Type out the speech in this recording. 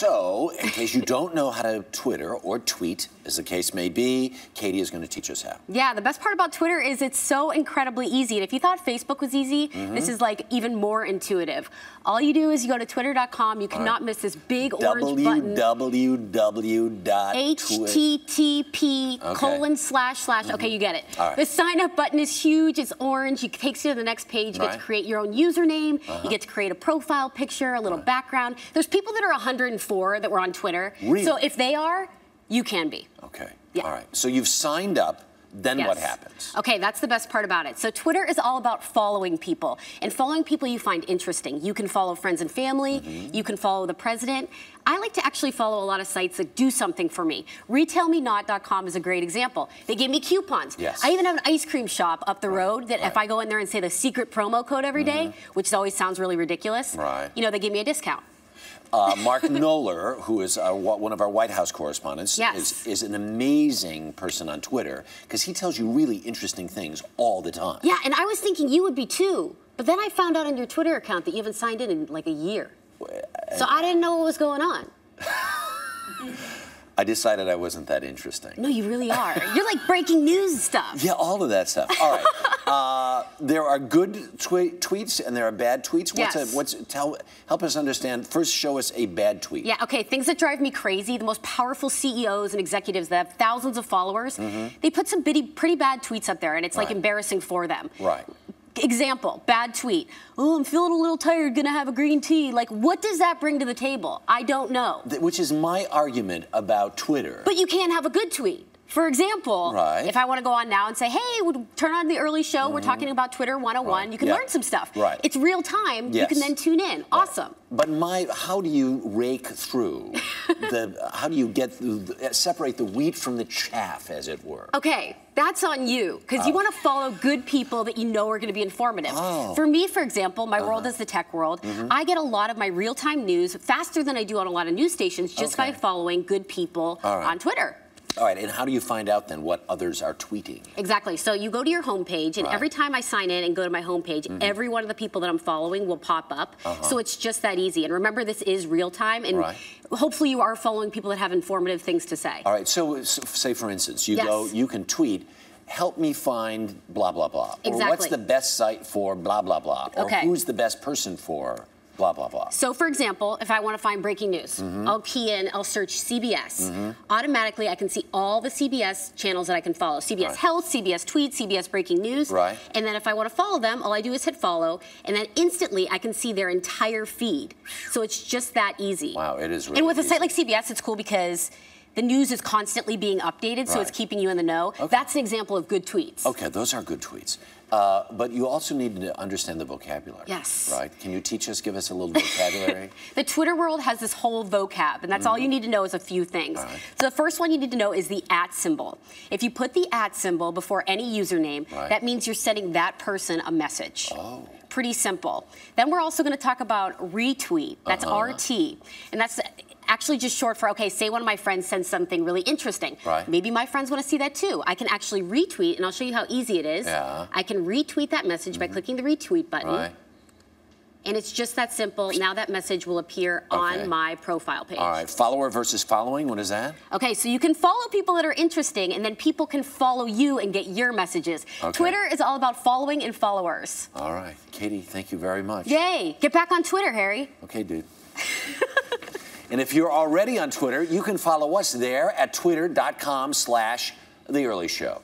So, in case you don't know how to Twitter or tweet, as the case may be, Katie is going to teach us how. Yeah, the best part about Twitter is it's so incredibly easy. And if you thought Facebook was easy, this is like even more intuitive. All you do is you go to twitter.com. You cannot miss this big orange button. http:// Okay, you get it. The sign up button is huge. It's orange. It takes you to the next page. You get to create your own username. You get to create a profile picture, a little background. There's people that are 104 that were on Twitter. Really? So if they are, you can be. Okay. Yeah. All right. So you've signed up. Then what happens? Okay, that's the best part about it. So Twitter is all about following people, and following people you find interesting. You can follow friends and family. You can follow the president. I like to actually follow a lot of sites that do something for me. RetailMeNot.com is a great example. They give me coupons. Yes. I even have an ice cream shop up the road that if I go in there and say the secret promo code every day, which always sounds really ridiculous, you know, they give me a discount. Mark Knoller, who is one of our White House correspondents, is an amazing person on Twitter because he tells you really interesting things all the time. Yeah, and I was thinking you would be too, but then I found out on your Twitter account that you haven't signed in like a year. So I didn't know what was going on. I decided I wasn't that interesting. No, you really are. You're like breaking news stuff. Yeah, all of that stuff. All right. There are good tweets and there are bad tweets. Help us understand. First, show us a bad tweet. Yeah, okay. Things that drive me crazy. The most powerful CEOs and executives that have thousands of followers, they put some pretty bad tweets up there, and it's like embarrassing for them. Right. Example, bad tweet. Oh, I'm feeling a little tired, gonna have a green tea. Like, what does that bring to the table? I don't know. Which is my argument about Twitter. But you can't have a good tweet. For example, if I want to go on now and say, hey, turn on the early show, we're talking about Twitter 101, you can learn some stuff. It's real time, you can then tune in. Awesome. But how do you rake through how do you separate the wheat from the chaff, as it were? Okay, that's on you, because you want to follow good people that you know are going to be informative. For me, for example, my world is the tech world. I get a lot of my real-time news faster than I do on a lot of news stations just by following good people on Twitter. All right, and how do you find out then what others are tweeting? Exactly. So you go to your homepage, and every time I sign in and go to my homepage, every one of the people that I'm following will pop up. So it's just that easy. And remember, this is real time, and hopefully you are following people that have informative things to say. All right. So say for instance, you can tweet, help me find blah blah blah, or what's the best site for blah blah blah, or who's the best person for blah, blah, blah. So, for example, if I want to find breaking news, I'll search CBS. Automatically, I can see all the CBS channels that I can follow. CBS Health, CBS Tweet, CBS Breaking News. And then if I want to follow them, all I do is hit follow, and then instantly I can see their entire feed. So it's just that easy. Wow, it is really And with a site like CBS, it's cool because the news is constantly being updated, so it's keeping you in the know. That's an example of good tweets. Okay, those are good tweets. But you also need to understand the vocabulary. Yes. Right? Can you give us a little vocabulary? The Twitter world has this whole vocab, and that's all you need to know is a few things. So the first one you need to know is the @ symbol. If you put the @ symbol before any username, that means you're sending that person a message. Pretty simple. Then we're also going to talk about retweet. That's RT. And that's actually just short for, okay, say one of my friends sends something really interesting. Maybe my friends want to see that too. I can actually retweet, and I'll show you how easy it is. I can retweet that message by clicking the retweet button. And it's just that simple. Now that message will appear on my profile page. All right, follower versus following, what is that? Okay, so you can follow people that are interesting, and then people can follow you and get your messages. Twitter is all about following and followers. All right, Katie, thank you very much. Yay, get back on Twitter, Harry. Okay, dude. And if you're already on Twitter, you can follow us there at twitter.com/The Early Show.